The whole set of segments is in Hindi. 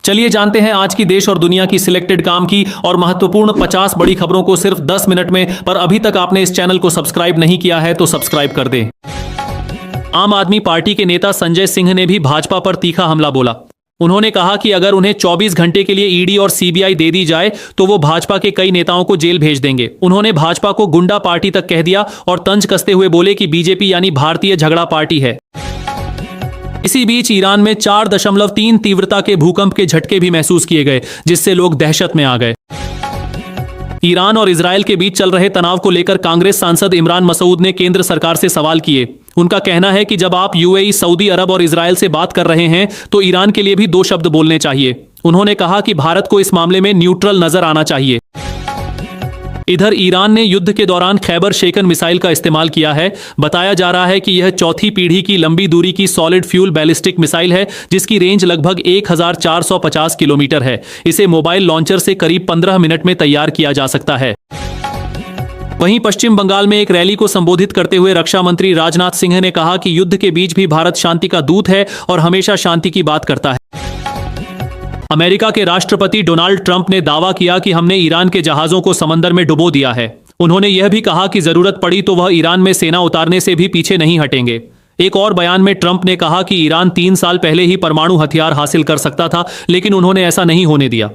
चलिए जानते हैं आज की देश और दुनिया की सिलेक्टेड काम की और महत्वपूर्ण 50 बड़ी खबरों को सिर्फ 10 मिनट में। पर अभी तक आपने इस चैनल को सब्सक्राइब नहीं किया है तो सब्सक्राइब कर दें। आम आदमी पार्टी के नेता संजय सिंह ने भी भाजपा पर तीखा हमला बोला। उन्होंने कहा कि अगर उन्हें 24 घंटे के लिए ईडी और सीबीआई दे दी जाए तो वो भाजपा के कई नेताओं को जेल भेज देंगे। उन्होंने भाजपा को गुंडा पार्टी तक कह दिया और तंज कसते हुए बोले कि बीजेपी यानी भारतीय झगड़ा पार्टी है। इसी बीच ईरान में 4.3 तीव्रता के भूकंप के झटके भी महसूस किए गए, जिससे लोग दहशत में आ गए। ईरान और इजरायल के बीच चल रहे तनाव को लेकर कांग्रेस सांसद इमरान मसूद ने केंद्र सरकार से सवाल किए। उनका कहना है कि जब आप यूएई, सऊदी अरब और इजरायल से बात कर रहे हैं तो ईरान के लिए भी 2 शब्द बोलने चाहिए। उन्होंने कहा कि भारत को इस मामले में न्यूट्रल नजर आना चाहिए। इधर ईरान ने युद्ध के दौरान खैबर शेकन मिसाइल का इस्तेमाल किया है। बताया जा रहा है कि यह चौथी पीढ़ी की लंबी दूरी की सॉलिड फ्यूल बैलिस्टिक मिसाइल है, जिसकी रेंज लगभग 1450 किलोमीटर है। इसे मोबाइल लॉन्चर से करीब 15 मिनट में तैयार किया जा सकता है। वहीं पश्चिम बंगाल में एक रैली को संबोधित करते हुए रक्षा मंत्री राजनाथ सिंह ने कहा कि युद्ध के बीच भी भारत शांति का दूत है और हमेशा शांति की बात करता है। अमेरिका के राष्ट्रपति डोनाल्ड ट्रंप ने दावा किया कि हमने ईरान के जहाजों को समंदर में डुबो दिया है। उन्होंने यह भी कहा कि जरूरत पड़ी तो वह ईरान में सेना उतारने से भी पीछे नहीं हटेंगे। एक और बयान में ट्रंप ने कहा कि ईरान 3 साल पहले ही परमाणु हथियार हासिल कर सकता था, लेकिन उन्होंने ऐसा नहीं होने दिया।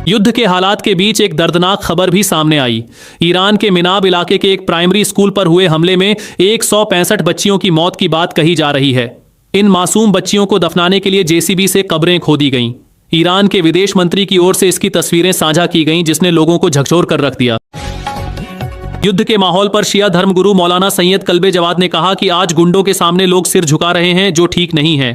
युद्ध के हालात के बीच एक दर्दनाक खबर भी सामने आई। ईरान के मिनाब इलाके के एक प्राइमरी स्कूल पर हुए हमले में 165 बच्चियों की मौत की बात कही जा रही है। इन मासूम बच्चियों को दफनाने के लिए जेसीबी से कब्रें खोदी गईं। ईरान के विदेश मंत्री की ओर से इसकी तस्वीरें साझा की गईं, जिसने लोगों को झकझोर कर रख दिया। युद्ध के माहौल पर शिया धर्मगुरु मौलाना सैयद कल्बे जवाद ने कहा कि आज गुंडों के सामने लोग सिर झुका रहे हैं, जो ठीक नहीं है।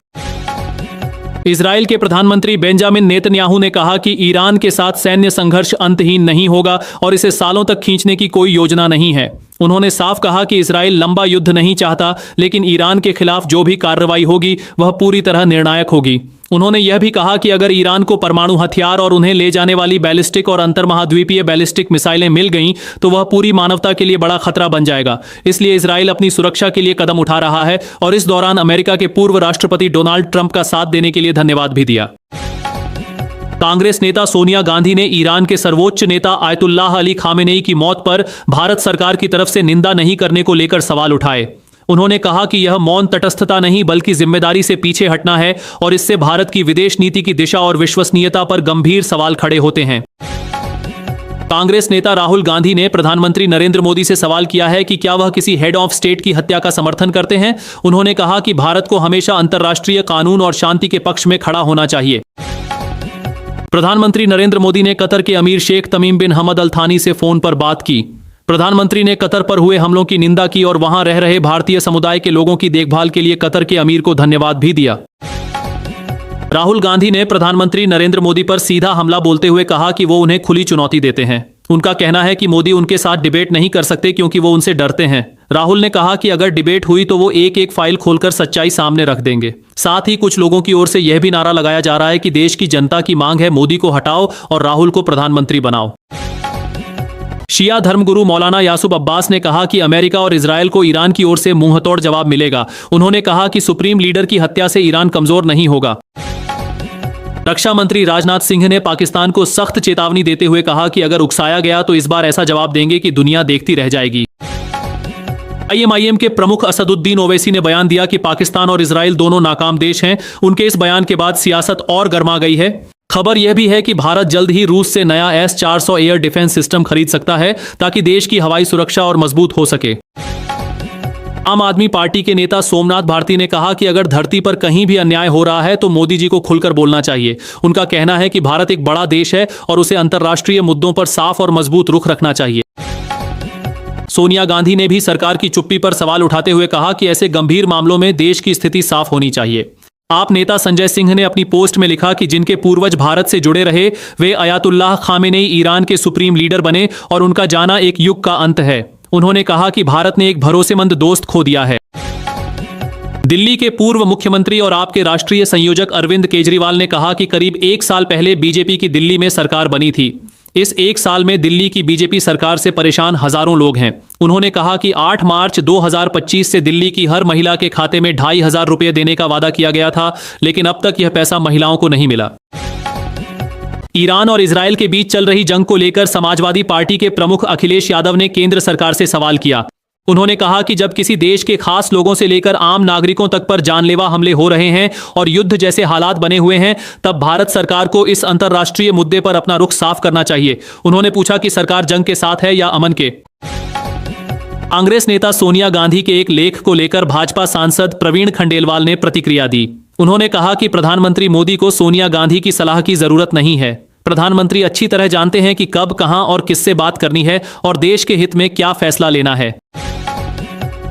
इजराइल के प्रधानमंत्री बेंजामिन नेतन्याहू ने कहा कि ईरान के साथ सैन्य संघर्ष अंतहीन नहीं होगा और इसे सालों तक खींचने की कोई योजना नहीं है। उन्होंने साफ कहा कि इजराइल लंबा युद्ध नहीं चाहता, लेकिन ईरान के खिलाफ जो भी कार्रवाई होगी वह पूरी तरह निर्णायक होगी। उन्होंने यह भी कहा कि अगर ईरान को परमाणु हथियार और उन्हें ले जाने वाली बैलिस्टिक और अंतर्महाद्वीपीय बैलिस्टिक मिसाइलें मिल गईं तो वह पूरी मानवता के लिए बड़ा खतरा बन जाएगा। इसलिए इजराइल अपनी सुरक्षा के लिए कदम उठा रहा है और इस दौरान अमेरिका के पूर्व राष्ट्रपति डोनाल्ड ट्रंप का साथ देने के लिए धन्यवाद भी दिया। कांग्रेस नेता सोनिया गांधी ने ईरान के सर्वोच्च नेता आयतुल्लाह अली खामेनेई की मौत पर भारत सरकार की तरफ से निंदा नहीं करने को लेकर सवाल उठाए। उन्होंने कहा कि यह मौन तटस्थता नहीं बल्कि जिम्मेदारी से पीछे हटना है और इससे भारत की विदेश नीति की दिशा और विश्वसनीयता पर गंभीर सवाल खड़े होते हैं। कांग्रेस नेता राहुल गांधी ने प्रधानमंत्री नरेंद्र मोदी से सवाल किया है कि क्या वह किसी हेड ऑफ स्टेट की हत्या का समर्थन करते हैं। उन्होंने कहा कि भारत को हमेशा अंतर्राष्ट्रीय कानून और शांति के पक्ष में खड़ा होना चाहिए। प्रधानमंत्री नरेंद्र मोदी ने कतर के अमीर शेख तमीम बिन हमद अल थानी से फोन पर बात की। प्रधानमंत्री ने कतर पर हुए हमलों की निंदा की और वहां रह रहे भारतीय समुदाय के लोगों की देखभाल के लिए कतर के अमीर को धन्यवाद भी दिया। राहुल गांधी ने प्रधानमंत्री नरेंद्र मोदी पर सीधा हमला बोलते हुए कहा कि वो उन्हें खुली चुनौती देते हैं। उनका कहना है कि मोदी उनके साथ डिबेट नहीं कर सकते क्योंकि वो उनसे डरते हैं। राहुल ने कहा कि अगर डिबेट हुई तो वो एक एक फाइल खोलकर सच्चाई सामने रख देंगे। साथ ही कुछ लोगों की ओर से यह भी नारा लगाया जा रहा है कि देश की जनता की मांग है मोदी को हटाओ और राहुल को प्रधानमंत्री बनाओ। शिया धर्मगुरु मौलाना यासूब अब्बास ने कहा कि अमेरिका और इजरायल को ईरान की ओर से मुंहतोड़ जवाब मिलेगा। उन्होंने कहा कि सुप्रीम लीडर की हत्या से ईरान कमजोर नहीं होगा। रक्षा मंत्री राजनाथ सिंह ने पाकिस्तान को सख्त चेतावनी देते हुए कहा कि अगर उकसाया गया तो इस बार ऐसा जवाब देंगे कि दुनिया देखती रह जाएगी। आईएमआईएम के प्रमुख असदुद्दीन ओवैसी ने बयान दिया कि पाकिस्तान और इजरायल दोनों नाकाम देश हैं। उनके इस बयान के बाद सियासत और गर्मा गई है। खबर यह भी है कि भारत जल्द ही रूस से नया S-400 एयर डिफेंस सिस्टम खरीद सकता है ताकि देश की हवाई सुरक्षा और मजबूत हो सके। आम आदमी पार्टी के नेता सोमनाथ भारती ने कहा कि अगर धरती पर कहीं भी अन्याय हो रहा है तो मोदी जी को खुलकर बोलना चाहिए। उनका कहना है कि भारत एक बड़ा देश है और उसे अंतर्राष्ट्रीय मुद्दों पर साफ और मजबूत रुख रखना चाहिए। सोनिया गांधी ने भी सरकार की चुप्पी पर सवाल उठाते हुए कहा कि ऐसे गंभीर मामलों में देश की स्थिति साफ होनी चाहिए। आप नेता संजय सिंह ने अपनी पोस्ट में लिखा कि जिनके पूर्वज भारत से जुड़े रहे वे आयतुल्लाह खामेनेई ईरान के सुप्रीम लीडर बने और उनका जाना एक युग का अंत है। उन्होंने कहा कि भारत ने एक भरोसेमंद दोस्त खो दिया है। दिल्ली के पूर्व मुख्यमंत्री और आपके राष्ट्रीय संयोजक अरविंद केजरीवाल ने कहा कि करीब 1 साल पहले बीजेपी की दिल्ली में सरकार बनी थी। इस एक साल में दिल्ली की बीजेपी सरकार से परेशान हजारों लोग हैं। उन्होंने कहा कि 8 मार्च 2025 से दिल्ली की हर महिला के खाते में 2,500 रुपये देने का वादा किया गया था, लेकिन अब तक यह पैसा महिलाओं को नहीं मिला। ईरान और इजरायल के बीच चल रही जंग को लेकर समाजवादी पार्टी के प्रमुख अखिलेश यादव ने केंद्र सरकार से सवाल किया। उन्होंने कहा कि जब किसी देश के खास लोगों से लेकर आम नागरिकों तक पर जानलेवा हमले हो रहे हैं और युद्ध जैसे हालात बने हुए हैं, तब भारत सरकार को इस अंतर्राष्ट्रीय मुद्दे पर अपना रुख साफ करना चाहिए। उन्होंने पूछा कि सरकार जंग के साथ है या अमन के। कांग्रेस नेता सोनिया गांधी के एक लेख को लेकर भाजपा सांसद प्रवीण खंडेलवाल ने प्रतिक्रिया दी। उन्होंने कहा कि प्रधानमंत्री मोदी को सोनिया गांधी की सलाह की जरूरत नहीं है। प्रधानमंत्री अच्छी तरह जानते हैं कि कब, कहां और किससे बात करनी है और देश के हित में क्या फैसला लेना है।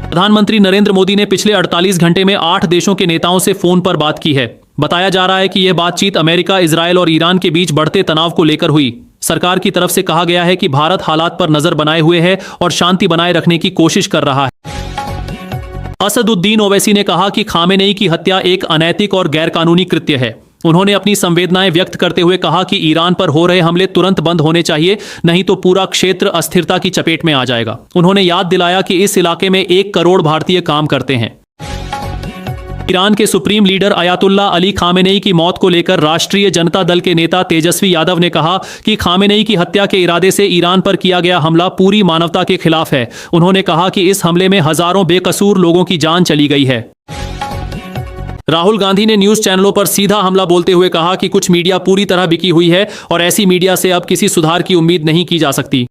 प्रधानमंत्री नरेंद्र मोदी ने पिछले 48 घंटे में 8 देशों के नेताओं से फोन पर बात की है। बताया जा रहा है कि यह बातचीत अमेरिका, इजरायल और ईरान के बीच बढ़ते तनाव को लेकर हुई। सरकार की तरफ से कहा गया है कि भारत हालात पर नजर बनाए हुए है और शांति बनाए रखने की कोशिश कर रहा है। असदुद्दीन ओवैसी ने कहा कि खामेनेई की हत्या एक अनैतिक और गैरकानूनी कृत्य है। उन्होंने अपनी संवेदनाएं व्यक्त करते हुए कहा कि ईरान पर हो रहे हमले तुरंत बंद होने चाहिए, नहीं तो पूरा क्षेत्र अस्थिरता की चपेट में आ जाएगा। उन्होंने याद दिलाया कि इस इलाके में 1 करोड़ भारतीय काम करते हैं। ईरान के supreme leader Ayatollah Ali Khamenei की मौत को लेकर राष्ट्रीय जनता दल के नेता तेजस्वी यादव ने कहा कि खामेनेई की हत्या के इरादे से ईरान पर किया गया हमला पूरी मानवता के खिलाफ है। उन्होंने कहा कि इस हमले में हजारों बेकसूर लोगों की जान चली गई है। राहुल गांधी ने न्यूज चैनलों पर सीधा हमला बोलते हुए कहा कि कुछ मीडिया पूरी तरह बिकी हुई है और ऐसी मीडिया से अब किसी सुधार की उम्मीद नहीं की जा सकती।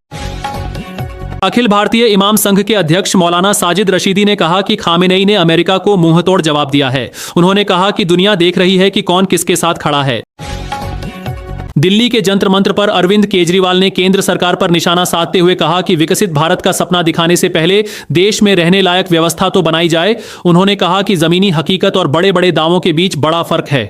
अखिल भारतीय इमाम संघ के अध्यक्ष मौलाना साजिद रशीदी ने कहा कि खामेनेई ने अमेरिका को मुंहतोड़ जवाब दिया है। उन्होंने कहा कि दुनिया देख रही है कि कौन किसके साथ खड़ा है। दिल्ली के जंतर मंतर पर अरविंद केजरीवाल ने केंद्र सरकार पर निशाना साधते हुए कहा कि विकसित भारत का सपना दिखाने से पहले देश में रहने लायक व्यवस्था तो बनाई जाए। उन्होंने कहा कि जमीनी हकीकत और बड़े बड़े दावों के बीच बड़ा फर्क है।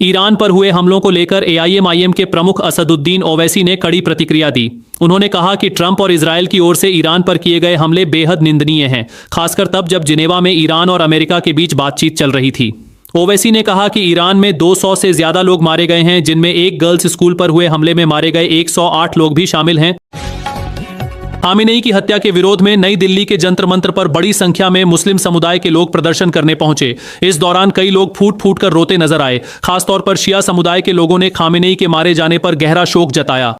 ईरान पर हुए हमलों को लेकर एआईएमआईएम के प्रमुख असदुद्दीन ओवैसी ने कड़ी प्रतिक्रिया दी। उन्होंने कहा कि ट्रंप और इजरायल की ओर से ईरान पर किए गए हमले बेहद निंदनीय हैं, खासकर तब जब जिनेवा में ईरान और अमेरिका के बीच बातचीत चल रही थी। ओवैसी ने कहा कि ईरान में 200 से ज्यादा लोग मारे गए हैं, जिनमें एक गर्ल्स स्कूल पर हुए हमले में मारे गए 108 लोग भी शामिल हैं। खामेनेई की हत्या के विरोध में नई दिल्ली के जंतर मंतर पर बड़ी संख्या में मुस्लिम समुदाय के लोग प्रदर्शन करने पहुंचे। इस दौरान कई लोग फूट फूट कर रोते नजर आए। खासतौर पर शिया समुदाय के लोगों ने खामेनेई के मारे जाने पर गहरा शोक जताया।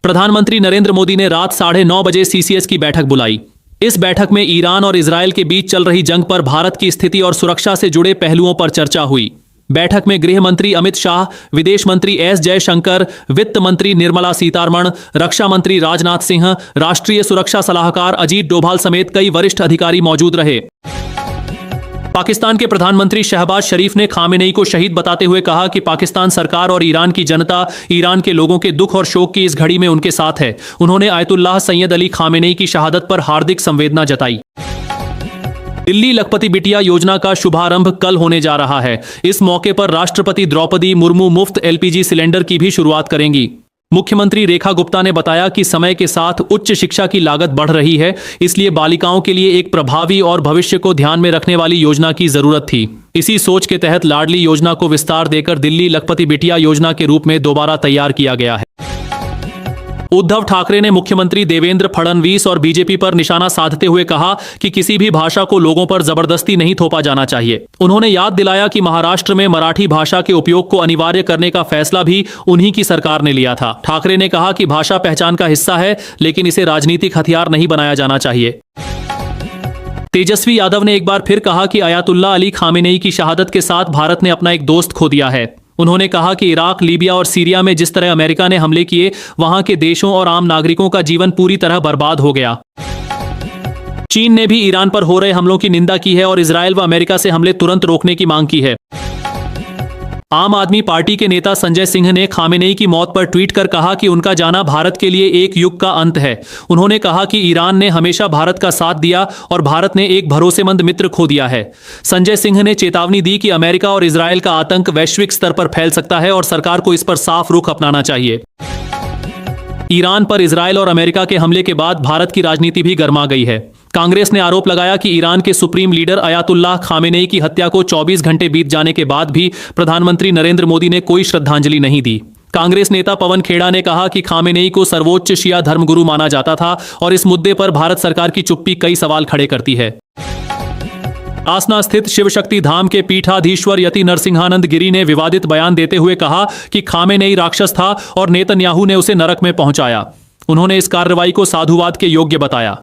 प्रधानमंत्री नरेंद्र मोदी ने रात 9:30 बजे सीसीएस की बैठक बुलाई। इस बैठक में ईरान और इजरायल के बीच चल रही जंग पर भारत की स्थिति और सुरक्षा से जुड़े पहलुओं पर चर्चा हुई। बैठक में गृह मंत्री अमित शाह, विदेश मंत्री एस जयशंकर, वित्त मंत्री निर्मला सीतारमण, रक्षा मंत्री राजनाथ सिंह, राष्ट्रीय सुरक्षा सलाहकार अजीत डोभाल समेत कई वरिष्ठ अधिकारी मौजूद रहे। पाकिस्तान के प्रधानमंत्री शहबाज शरीफ ने खामेनेई को शहीद बताते हुए कहा कि पाकिस्तान सरकार और ईरान की जनता ईरान के लोगों के दुख और शोक की इस घड़ी में उनके साथ है। उन्होंने आयतुल्लाह सैयद अली खामेनेई की शहादत पर हार्दिक संवेदना जताई। दिल्ली लखपति बिटिया योजना का शुभारंभ कल होने जा रहा है। इस मौके पर राष्ट्रपति द्रौपदी मुर्मू मुफ्त एलपीजी सिलेंडर की भी शुरुआत करेंगी। मुख्यमंत्री रेखा गुप्ता ने बताया कि समय के साथ उच्च शिक्षा की लागत बढ़ रही है, इसलिए बालिकाओं के लिए एक प्रभावी और भविष्य को ध्यान में रखने वाली योजना की जरूरत थी। इसी सोच के तहत लाडली योजना को विस्तार देकर दिल्ली लखपति बिटिया योजना के रूप में दोबारा तैयार किया गया है। उद्धव ठाकरे ने मुख्यमंत्री देवेंद्र फडणवीस और बीजेपी पर निशाना साधते हुए कहा कि किसी भी भाषा को लोगों पर जबरदस्ती नहीं थोपा जाना चाहिए। उन्होंने याद दिलाया कि महाराष्ट्र में मराठी भाषा के उपयोग को अनिवार्य करने का फैसला भी उन्हीं की सरकार ने लिया था। ठाकरे ने कहा कि भाषा पहचान का हिस्सा है, लेकिन इसे राजनीतिक हथियार नहीं बनाया जाना चाहिए। तेजस्वी यादव ने एक बार फिर कहा कि अयातुल्ला अली खामेनेई की शहादत के साथ भारत ने अपना एक दोस्त खो दिया है। उन्होंने कहा कि इराक, लीबिया और सीरिया में जिस तरह अमेरिका ने हमले किए, वहां के देशों और आम नागरिकों का जीवन पूरी तरह बर्बाद हो गया। चीन ने भी ईरान पर हो रहे हमलों की निंदा की है और इजरायल व अमेरिका से हमले तुरंत रोकने की मांग की है। आम आदमी पार्टी के नेता संजय सिंह ने खामेनेई की मौत पर ट्वीट कर कहा कि उनका जाना भारत के लिए एक युग का अंत है। उन्होंने कहा कि ईरान ने हमेशा भारत का साथ दिया और भारत ने एक भरोसेमंद मित्र खो दिया है। संजय सिंह ने चेतावनी दी कि अमेरिका और इजरायल का आतंक वैश्विक स्तर पर फैल सकता है और सरकार को इस पर साफ रुख अपनाना चाहिए। ईरान पर इजरायल और अमेरिका के हमले के बाद भारत की राजनीति भी गर्मा गई है। कांग्रेस ने आरोप लगाया कि ईरान के सुप्रीम लीडर अयातुल्लाह खामेनेई की हत्या को 24 घंटे बीत जाने के बाद भी प्रधानमंत्री नरेंद्र मोदी ने कोई श्रद्धांजलि नहीं दी। कांग्रेस नेता पवन खेड़ा ने कहा कि खामेनेई को सर्वोच्च शिया धर्मगुरु माना जाता था और इस मुद्दे पर भारत सरकार की चुप्पी कई सवाल खड़े करती है। आसना स्थित शिव शक्ति धाम के पीठाधीश्वर यति नरसिंहानंद गिरी ने विवादित बयान देते हुए कहा कि खामेनेई राक्षस था और नेतन्याहू ने उसे नरक में पहुंचाया। उन्होंने इस कार्रवाई को साधुवाद के योग्य बताया।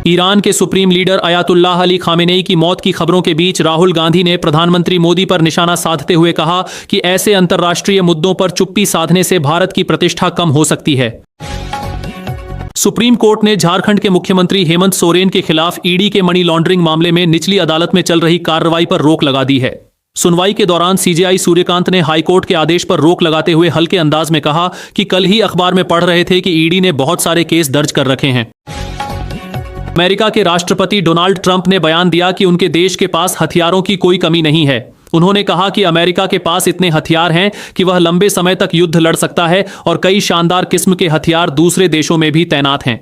ईरान के supreme leader Ayatollah Ali Khamenei की मौत की खबरों के बीच राहुल गांधी ने प्रधानमंत्री मोदी पर निशाना साधते हुए कहा कि ऐसे अंतर्राष्ट्रीय मुद्दों पर चुप्पी साधने से भारत की प्रतिष्ठा कम हो सकती है। सुप्रीम कोर्ट ने झारखंड के मुख्यमंत्री हेमंत सोरेन के खिलाफ ईडी के मनी लॉन्ड्रिंग मामले में निचली अदालत में चल रही कार्रवाई पर रोक लगा दी है। सुनवाई के दौरान सीजेआई सूर्यकांत ने हाईकोर्ट के आदेश पर रोक लगाते हुए हल्के अंदाज में कहा कि कल ही अखबार में पढ़ रहे थे कि ईडी ने बहुत सारे केस दर्ज कर रखे हैं। अमेरिका के राष्ट्रपति डोनाल्ड ट्रंप ने बयान दिया कि उनके देश के पास हथियारों की कोई कमी नहीं है। उन्होंने कहा कि अमेरिका के पास इतने हथियार हैं कि वह लंबे समय तक युद्ध लड़ सकता है और कई शानदार किस्म के हथियार दूसरे देशों में भी तैनात हैं।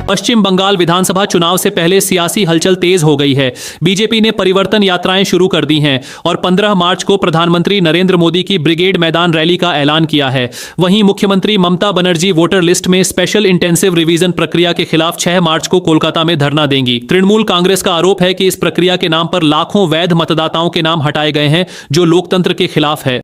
पश्चिम बंगाल विधानसभा चुनाव से पहले सियासी हलचल तेज हो गई है। बीजेपी ने परिवर्तन यात्राएं शुरू कर दी हैं और 15 मार्च को प्रधानमंत्री नरेंद्र मोदी की ब्रिगेड मैदान रैली का ऐलान किया है। वहीं मुख्यमंत्री ममता बनर्जी वोटर लिस्ट में स्पेशल इंटेंसिव रिवीजन प्रक्रिया के खिलाफ 6 मार्च को कोलकाता में धरना देंगी। तृणमूल कांग्रेस का आरोप है कि इस प्रक्रिया के नाम पर लाखों वैध मतदाताओं के नाम हटाए गए हैं, जो लोकतंत्र के खिलाफ है।